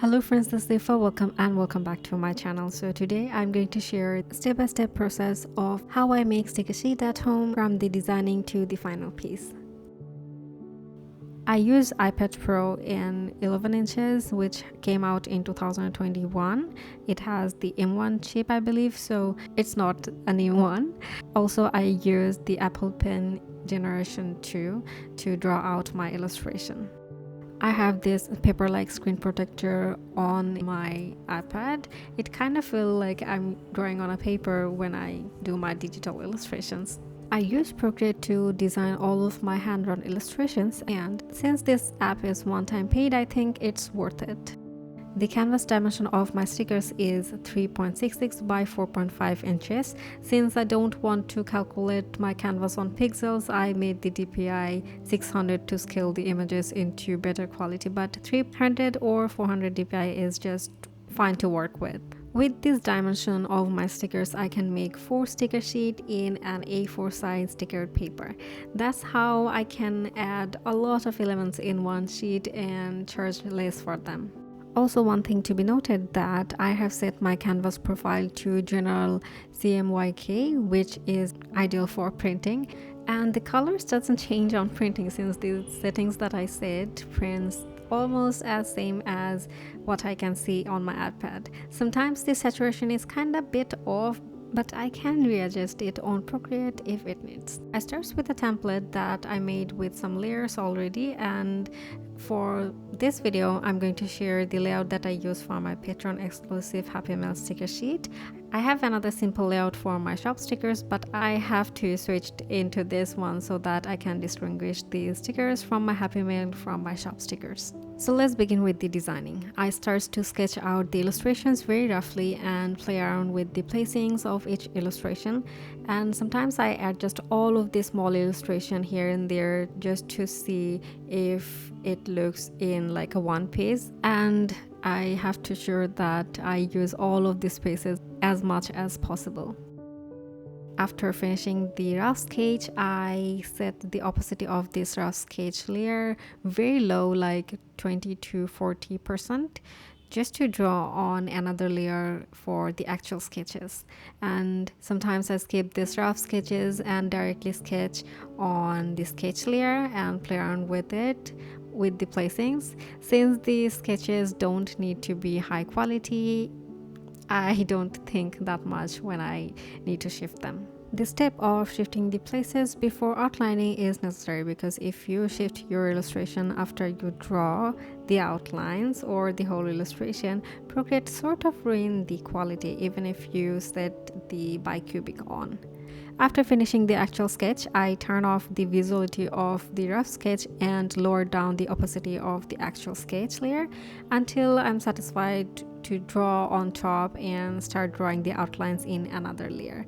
Hello friends, this is Sifa. Welcome back to my channel. So today I'm going to share a step-by-step process of how I make sticker sheet at home from the designing to the final piece. I use iPad Pro in 11 inches, which came out in 2021. It has the M1 chip, I believe, so it's not a new one. Also, I use the Apple Pen Generation 2 to draw out my illustration. I have this paper-like screen protector on my iPad. It kind of feels like I'm drawing on a paper when I do my digital illustrations. I use Procreate to design all of my hand-drawn illustrations, and since this app is one-time paid, I think it's worth it. The canvas dimension of my stickers is 3.66 by 4.5 inches. Since I don't want to calculate my canvas on pixels, I made the DPI 600 to scale the images into better quality, but 300 or 400 DPI is just fine to work with. With this dimension of my stickers, I can make 4 sticker sheets in an A4 size stickered paper. That's how I can add a lot of elements in one sheet and charge less for them. Also, one thing to be noted that I have set my canvas profile to general CMYK, which is ideal for printing, and the colors doesn't change on printing since the settings that I set prints almost as same as what I can see on my iPad. Sometimes the saturation is kind of bit off, but I can readjust it on Procreate if it needs. I start with a template that I made with some layers already, and for this video I'm going to share the layout that I use for my Patreon exclusive Happy Mail sticker sheet. I have another simple layout for my shop stickers, but I have to switch into this one so that I can distinguish the stickers from my Happy Mail from my shop stickers. So let's begin with the designing. I start to sketch out the illustrations very roughly and play around with the placings of each illustration, and sometimes I add just all of the small illustration here and there just to see if it looks in like a one piece, and I have to ensure that I use all of the spaces as much as possible. After finishing the rough sketch, I set the opacity of this rough sketch layer very low, like 20 to 40%, just to draw on another layer for the actual sketches. And sometimes I skip these rough sketches and directly sketch on the sketch layer and play around with it with the placings. Since the sketches don't need to be high quality, I don't think that much when I need to shift them. The step of shifting the places before outlining is necessary, because if you shift your illustration after you draw the outlines or the whole illustration, Procreate sort of ruins the quality even if you set the bicubic on. After finishing the actual sketch, I turn off the visibility of the rough sketch and lower down the opacity of the actual sketch layer until I'm satisfied to draw on top and start drawing the outlines in another layer.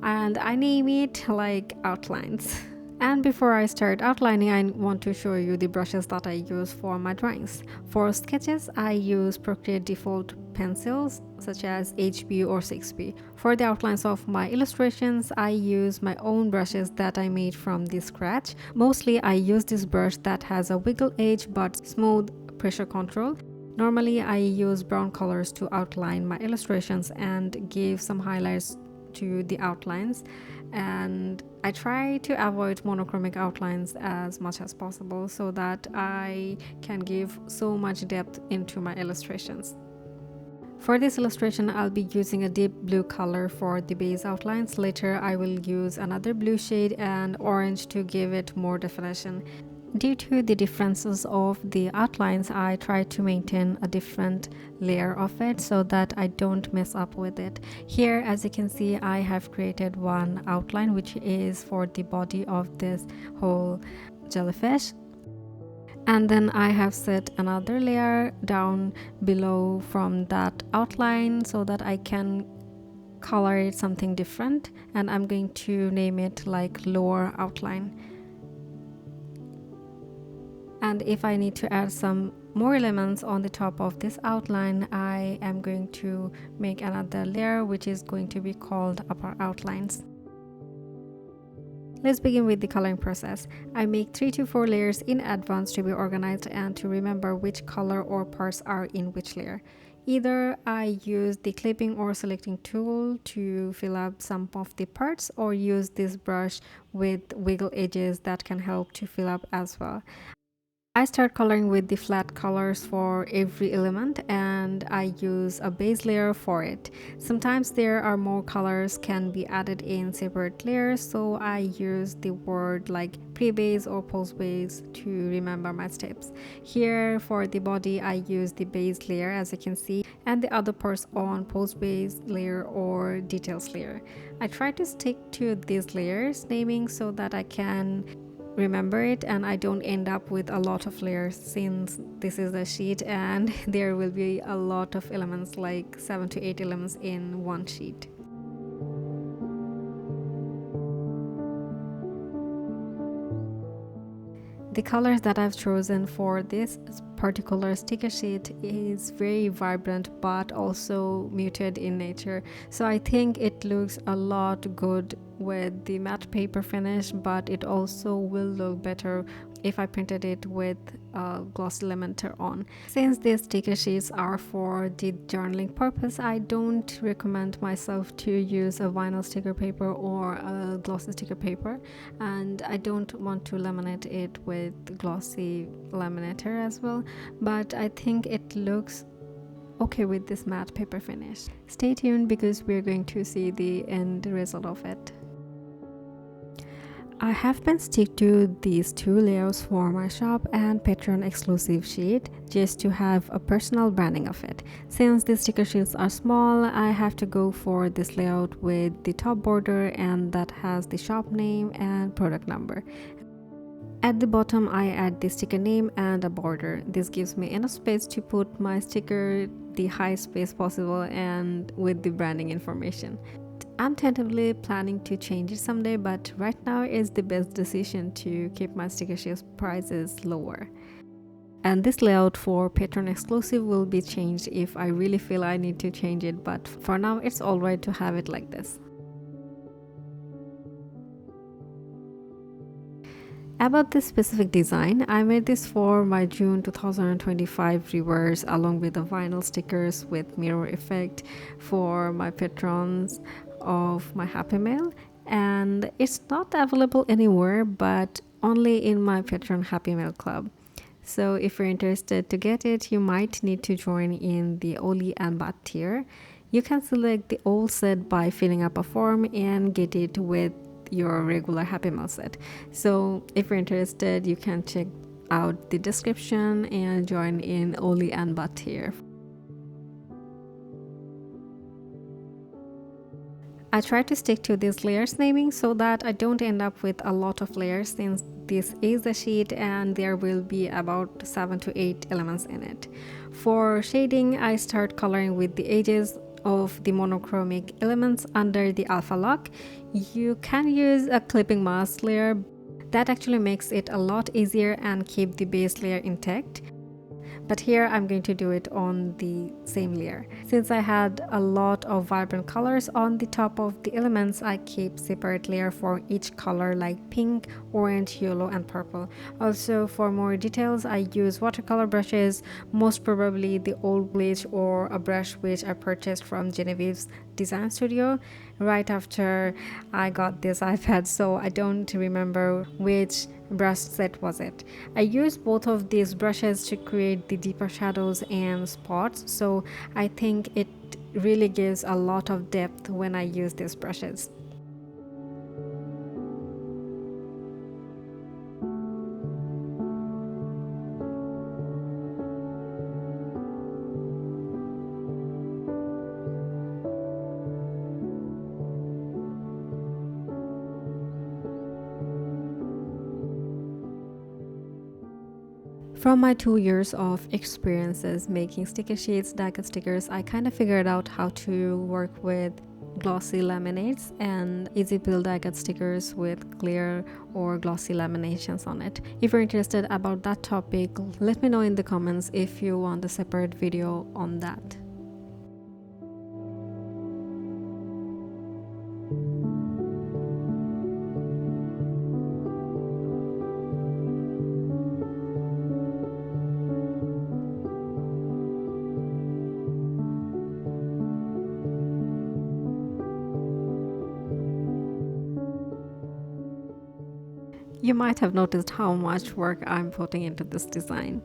And I name it like outlines. And before I start outlining, I want to show you the brushes that I use for my drawings. For sketches, I use Procreate default pencils such as HB or 6B. For the outlines of my illustrations, I use my own brushes that I made from the scratch. Mostly I use this brush that has a wiggle edge but smooth pressure control. Normally I use brown colors to outline my illustrations and give some highlights to the outlines, and I try to avoid monochromatic outlines as much as possible so that I can give so much depth into my illustrations. For this illustration, I'll be using a deep blue color for the base outlines. Later, I will use another blue shade and orange to give it more definition. Due to the differences of the outlines, I try to maintain a different layer of it so that I don't mess up with it. Here, as you can see, I have created one outline which is for the body of this whole jellyfish. And then I have set another layer down below from that outline so that I can color it something different, and I'm going to name it like lower outline. And if I need to add some more elements on the top of this outline, I am going to make another layer which is going to be called upper outlines. Let's begin with the coloring process. I make 3 to 4 layers in advance to be organized and to remember which color or parts are in which layer. Either I use the clipping or selecting tool to fill up some of the parts, or use this brush with wiggle edges that can help to fill up as well. I start coloring with the flat colors for every element, and I use a base layer for it. Sometimes there are more colors can be added in separate layers, so I use the word like pre-base or post-base to remember my steps. Here for the body I use the base layer, as you can see, and the other parts on post-base layer or details layer. I try to stick to these layers naming so that I can remember it and I don't end up with a lot of layers, since this is a sheet and there will be a lot of elements, like 7 to 8 elements in one sheet. The colors that I've chosen for this particular sticker sheet is very vibrant but also muted in nature, so I think it looks a lot good with the matte paper finish, but it also will look better if I printed it with glossy laminator on. Since these sticker sheets are for the journaling purpose, I don't recommend myself to use a vinyl sticker paper or a glossy sticker paper, and I don't want to laminate it with glossy laminator as well, but I think it looks okay with this matte paper finish. Stay tuned because we're going to see the end result of it. I have been stick to these 2 layers for my shop and Patreon exclusive sheet just to have a personal branding of it. Since the sticker sheets are small, I have to go for this layout with the top border, and that has the shop name and product number. At the bottom I add the sticker name and a border. This gives me enough space to put my sticker the highest space possible and with the branding information. I'm tentatively planning to change it someday, but right now is the best decision to keep my sticker sheet prices lower. And this layout for Patreon exclusive will be changed if I really feel I need to change it, but for now it's alright to have it like this. About this specific design, I made this for my June 2025 reverse along with the vinyl stickers with mirror effect for my patrons of my Happy Mail, and it's not available anywhere but only in my Patreon Happy Mail club. So if you're interested to get it, you might need to join in the Oli and Bat tier. You can select the old set by filling up a form and get it with your regular Happy Mail set. So if you're interested, you can check out the description and join in Oli and Bat tier. I try to stick to this layers naming so that I don't end up with a lot of layers, since this is a sheet and there will be about 7 to 8 elements in it. For shading, I start coloring with the edges of the monochromatic elements under the alpha lock. You can use a clipping mask layer. That actually makes it a lot easier and keep the base layer intact. But here I'm going to do it on the same layer. Since I had a lot of vibrant colors on the top of the elements, I keep separate layer for each color like pink, orange, yellow and purple. Also for more details I use watercolor brushes, most probably the old bleach or a brush which I purchased from Genevieve's design studio right after I got this iPad, so I don't remember which brush set was it. I used both of these brushes to create the deeper shadows and spots, so I think it really gives a lot of depth when I use these brushes. From my 2 years of experiences making sticker sheets, die cut stickers, I kind of figured out how to work with glossy laminates and easy peel die cut stickers with clear or glossy laminations on it. If you're interested about that topic, let me know in the comments if you want a separate video on that. You might have noticed how much work I'm putting into this design.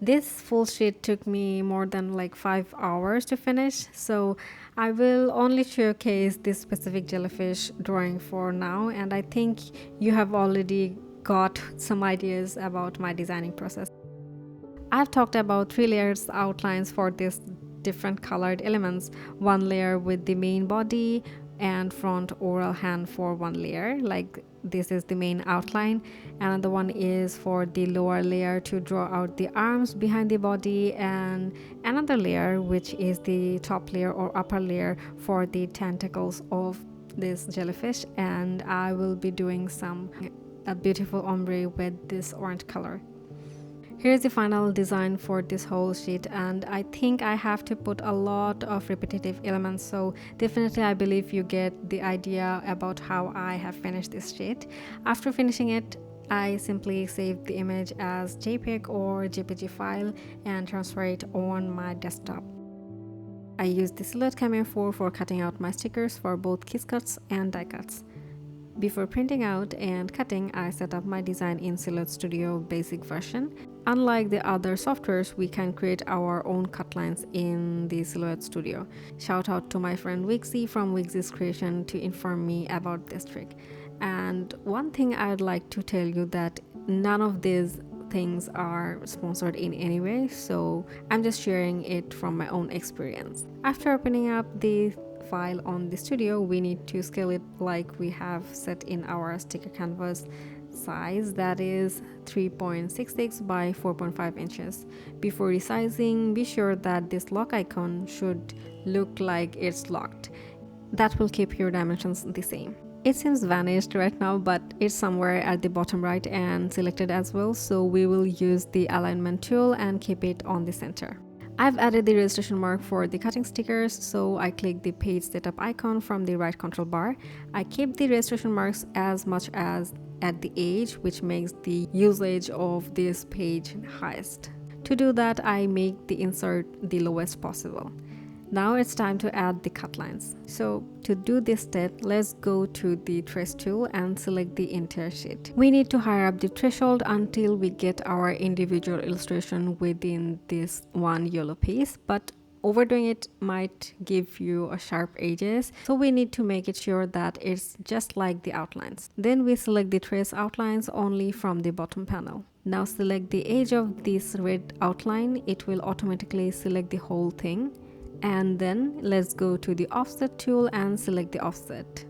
This full sheet took me more than like 5 hours to finish, so I will only showcase this specific jellyfish drawing for now, and I think you have already got some ideas about my designing process. I've talked about 3 layers outlines for these different colored elements. One layer with the main body and front oral hand for one layer, like this is the main outline. Another one is for the lower layer to draw out the arms behind the body, and another layer which is the top layer or upper layer for the tentacles of this jellyfish. And I will be doing some a beautiful ombre with this orange color. Here's the final design for this whole sheet, and I think I have to put a lot of repetitive elements, so definitely I believe you get the idea about how I have finished this sheet. After finishing it, I simply save the image as JPEG or JPG file and transfer it on my desktop. I use the Silhouette Cameo 4 for cutting out my stickers for both kiss cuts and die cuts. Before printing out and cutting, I set up my design in Silhouette Studio basic version. Unlike the other softwares, we can create our own cut lines in the Silhouette Studio. Shout out to my friend Wixie from Wixie's Creation to inform me about this trick. And one thing I'd like to tell you that none of these things are sponsored in any way, so I'm just sharing it from my own experience. After opening up the file on the studio, we need to scale it like we have set in our sticker canvas size, that is 3.66 by 4.5 inches. Before resizing, be sure that this lock icon should look like it's locked. That will keep your dimensions the same. It seems vanished right now, but it's somewhere at the bottom right and selected as well, so we will use the alignment tool and keep it on the center. I've added the registration mark for the cutting stickers, so I click the page setup icon from the right control bar. I keep the registration marks as much as at the edge, which makes the usage of this page highest. To do that, I make the insert the lowest possible. Now it's time to add the cut lines. So to do this step, let's go to the trace tool and select the entire sheet. We need to higher up the threshold until we get our individual illustration within this one yellow piece, but overdoing it might give you a sharp edges, so we need to make it sure that it's just like the outlines. Then we select the trace outlines only from the bottom panel. Now select the edge of this red outline. It will automatically select the whole thing. And then let's go to the offset tool and select the offset.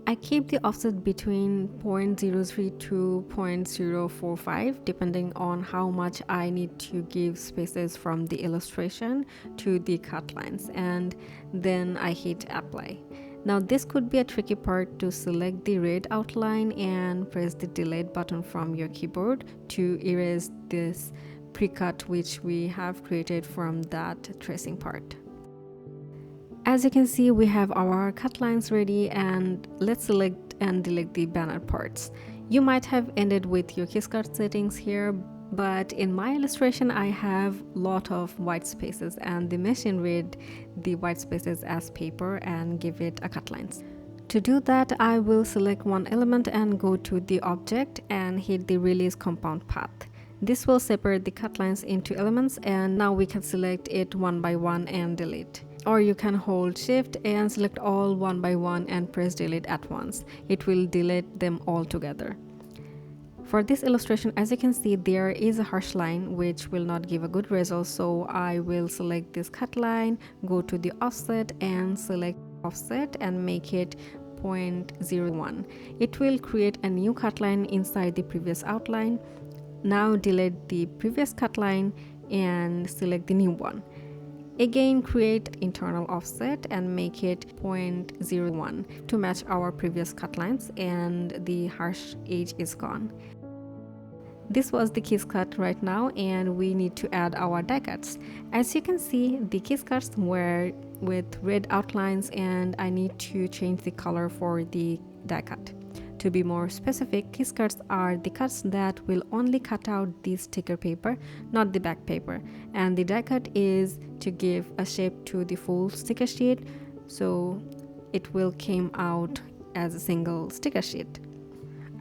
I keep the offset between 0.03 to 0.045 depending on how much I need to give spaces from the illustration to the cut lines, and then I hit apply. Now this could be a tricky part to select the red outline and press the delete button from your keyboard to erase this pre-cut which we have created from that tracing part. As you can see, we have our cut lines ready, and let's select and delete the banner parts. You might have ended with your kiss cut settings here, but in my illustration I have a lot of white spaces, and the machine read the white spaces as paper and give it a cut lines. To do that, I will select one element and go to the object and hit the release compound path. This will separate the cut lines into elements, and now we can select it one by one and delete. Or you can hold shift and select all one by one and press delete at once. It will delete them all together. For this illustration, as you can see, there is a harsh line which will not give a good result, so I will select this cut line, go to the offset and select offset and make it 0.01. It will create a new cut line inside the previous outline. Now delete the previous cut line and select the new one. Again, create internal offset and make it 0.01 to match our previous cut lines, and the harsh edge is gone. This was the kiss cut right now, and we need to add our die cuts. As you can see, the kiss cuts were with red outlines, and I need to change the color for the die cut. To be more specific, kiss cuts are the cuts that will only cut out the sticker paper, not the back paper, and the die cut is to give a shape to the full sticker sheet, so it will come out as a single sticker sheet.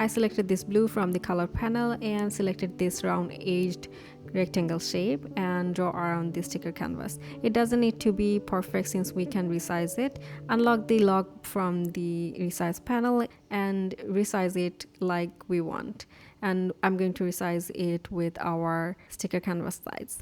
I selected this blue from the color panel and selected this round edged rectangle shape and draw around the sticker canvas. It doesn't need to be perfect since we can resize it. Unlock the lock from the resize panel and resize it like we want. And I'm going to resize it with our sticker canvas size.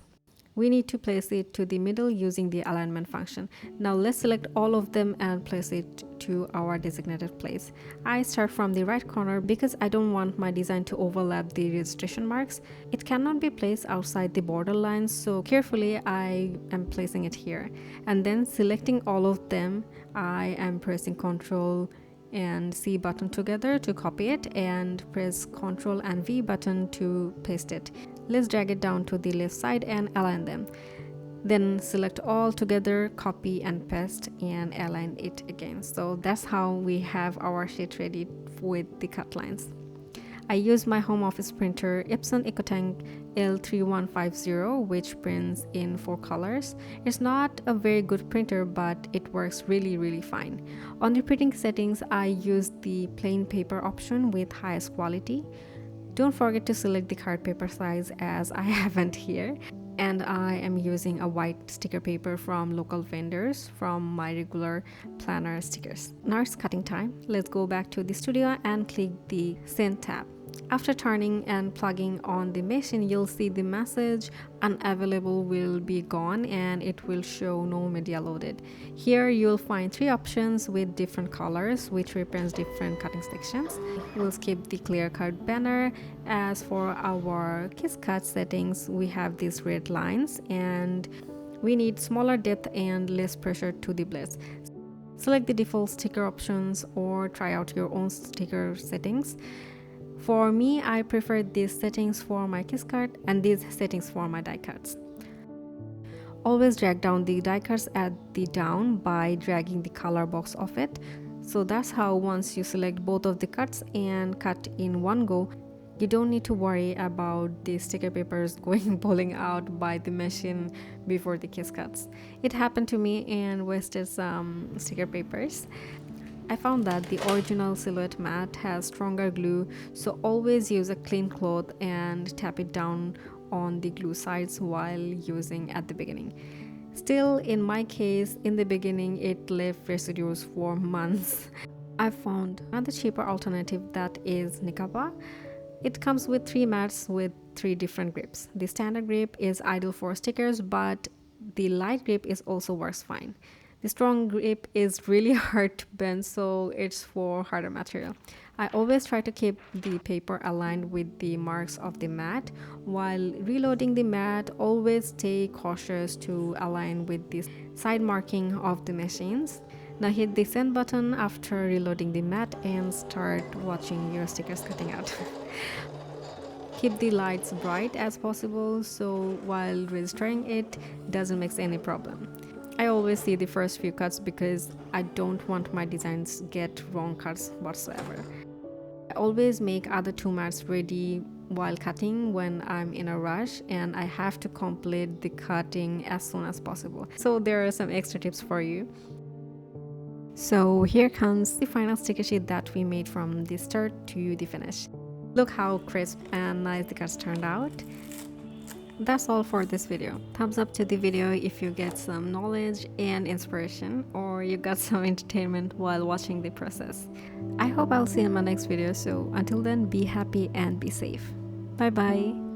We need to place it to the middle using the alignment function. Now let's select all of them and place it to our designated place. I start from the right corner because I don't want my design to overlap the registration marks. It cannot be placed outside the border lines, so carefully I am placing it here. And then selecting all of them, I am pressing Ctrl and C button together to copy it and press Ctrl and V button to paste it. Let's drag it down to the left side and align them. Then select all together, copy and paste and align it again. So that's how we have our sheet ready with the cut lines. I use my home office printer Epson EcoTank L3150, which prints in 4 colors. It's not a very good printer, but it works really fine. On the printing settings, I use the plain paper option with highest quality. Don't forget to select the card paper size as I haven't here. And I am using a white sticker paper from local vendors from my regular planner stickers. Now it's cutting time. Let's go back to the studio and click the Send tab. After turning and plugging on the machine, you'll see the message unavailable will be gone and it will show no media loaded. Here you'll find 3 options with different colors which represents different cutting sections. We'll skip the clear cut banner. As for our kiss cut settings, we have these red lines and we need smaller depth and less pressure to the blades. Select the default sticker options or try out your own sticker settings. For me, I prefer these settings for my kiss cut and these settings for my die cuts. Always drag down the die cuts at the down by dragging the color box of it. So that's how once you select both of the cuts and cut in one go, you don't need to worry about the sticker papers going bowling out by the machine before the kiss cuts. It happened to me and wasted some sticker papers. I found that the original silhouette mat has stronger glue, so always use a clean cloth and tap it down on the glue sides while using at the beginning. Still, in my case, in the beginning it left residues for months. I found another cheaper alternative that is Nikaba. It comes with 3 mats with 3 different grips. The standard grip is ideal for stickers, but the light grip is also works fine. The strong grip is really hard to bend, so it's for harder material. I always try to keep the paper aligned with the marks of the mat. While reloading the mat, always stay cautious to align with the side marking of the machines. Now hit the send button after reloading the mat and start watching your stickers cutting out. Keep the lights bright as possible so while registering it doesn't make any problem. I always see the first few cuts because I don't want my designs get wrong cuts whatsoever. I always make other 2 mats ready while cutting when I'm in a rush and I have to complete the cutting as soon as possible. So there are some extra tips for you. So here comes the final sticker sheet that we made from the start to the finish. Look how crisp and nice the cuts turned out. That's all for this video. Thumbs up to the video if you get some knowledge and inspiration or you got some entertainment while watching the process. I hope I'll see you in my next video, so until then, be happy and be safe. Bye bye.